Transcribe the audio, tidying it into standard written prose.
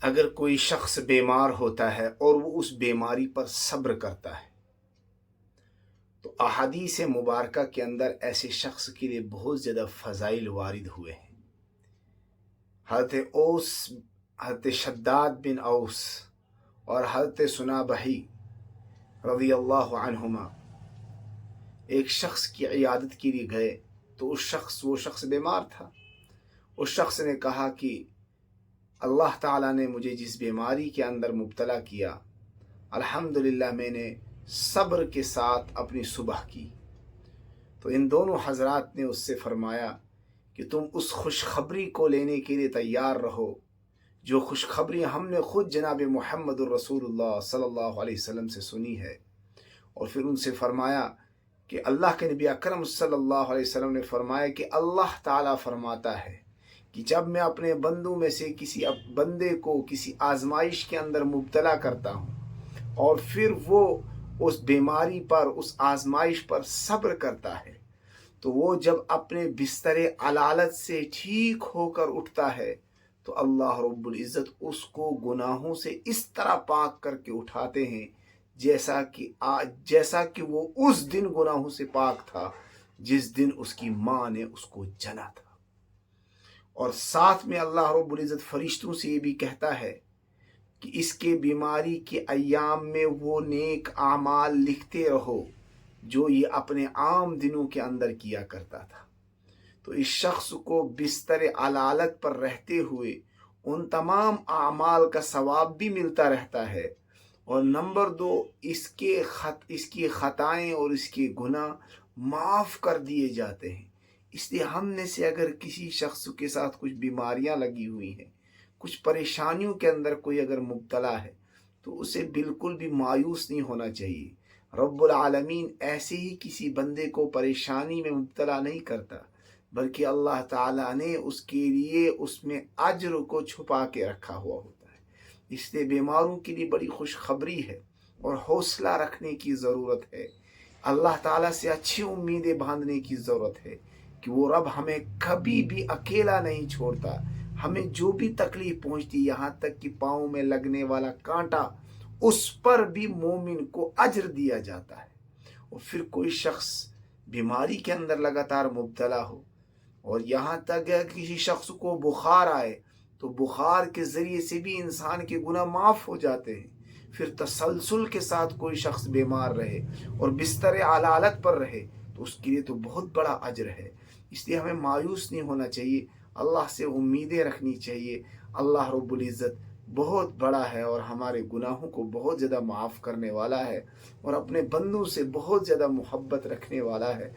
اگر کوئی شخص بیمار ہوتا ہے اور وہ اس بیماری پر صبر کرتا ہے تو احادیث مبارکہ کے اندر ایسے شخص کے لیے بہت زیادہ فضائل وارد ہوئے ہیں۔ حضرت شداد بن اوس اور حضرت سنابحی رضی اللہ عنہما ایک شخص کی عیادت کے لیے گئے تو وہ شخص بیمار تھا۔ اس شخص نے کہا کہ اللہ تعالیٰ نے مجھے جس بیماری کے اندر مبتلا کیا، الحمدللہ میں نے صبر کے ساتھ اپنی صبح کی۔ تو ان دونوں حضرات نے اس سے فرمایا کہ تم اس خوشخبری کو لینے کے لیے تیار رہو جو خوشخبری ہم نے خود جناب محمد الرسول اللہ صلی اللہ علیہ وسلم سے سنی ہے۔ اور پھر ان سے فرمایا کہ اللہ کے نبی اکرم صلی اللہ علیہ وسلم نے فرمایا کہ اللہ تعالیٰ فرماتا ہے کہ جب میں اپنے بندوں میں سے کسی بندے کو کسی آزمائش کے اندر مبتلا کرتا ہوں اور پھر وہ اس بیماری پر، اس آزمائش پر صبر کرتا ہے، تو وہ جب اپنے بستر علالت سے ٹھیک ہو کر اٹھتا ہے تو اللہ رب العزت اس کو گناہوں سے اس طرح پاک کر کے اٹھاتے ہیں جیسا کہ وہ اس دن گناہوں سے پاک تھا جس دن اس کی ماں نے اس کو جنا تھا۔ اور ساتھ میں اللہ رب العزت فرشتوں سے یہ بھی کہتا ہے کہ اس کے بیماری کے ایام میں وہ نیک اعمال لکھتے رہو جو یہ اپنے عام دنوں کے اندر کیا کرتا تھا۔ تو اس شخص کو بستر علالت پر رہتے ہوئے ان تمام اعمال کا ثواب بھی ملتا رہتا ہے، اور نمبر 2، اس کی خطائیں اور اس کے گناہ معاف کر دیے جاتے ہیں۔ اس لیے ہم نے سے اگر کسی شخص کے ساتھ کچھ بیماریاں لگی ہوئی ہیں، کچھ پریشانیوں کے اندر کوئی اگر مبتلا ہے، تو اسے بالکل بھی مایوس نہیں ہونا چاہیے۔ رب العالمین ایسے ہی کسی بندے کو پریشانی میں مبتلا نہیں کرتا، بلکہ اللہ تعالیٰ نے اس کے لیے اس میں اجر کو چھپا کے رکھا ہوا ہوتا ہے۔ اس لیے بیماروں کے لیے بڑی خوشخبری ہے اور حوصلہ رکھنے کی ضرورت ہے۔ اللہ تعالیٰ سے اچھی امیدیں باندھنے کی ضرورت ہے کہ وہ رب ہمیں کبھی بھی اکیلا نہیں چھوڑتا۔ ہمیں جو بھی تکلیف پہنچتی، یہاں تک کہ پاؤں میں لگنے والا کانٹا، اس پر بھی مومن کو اجر دیا جاتا ہے۔ اور پھر کوئی شخص بیماری کے اندر لگاتار مبتلا ہو، اور یہاں تک کسی شخص کو بخار آئے تو بخار کے ذریعے سے بھی انسان کے گناہ معاف ہو جاتے ہیں۔ پھر تسلسل کے ساتھ کوئی شخص بیمار رہے اور بستر علالت پر رہے تو اس کے لیے تو بہت بڑا اجر ہے۔ اس لیے ہمیں مایوس نہیں ہونا چاہیے، اللہ سے امیدیں رکھنی چاہیے۔ اللہ رب العزت بہت بڑا ہے اور ہمارے گناہوں کو بہت زیادہ معاف کرنے والا ہے، اور اپنے بندوں سے بہت زیادہ محبت رکھنے والا ہے۔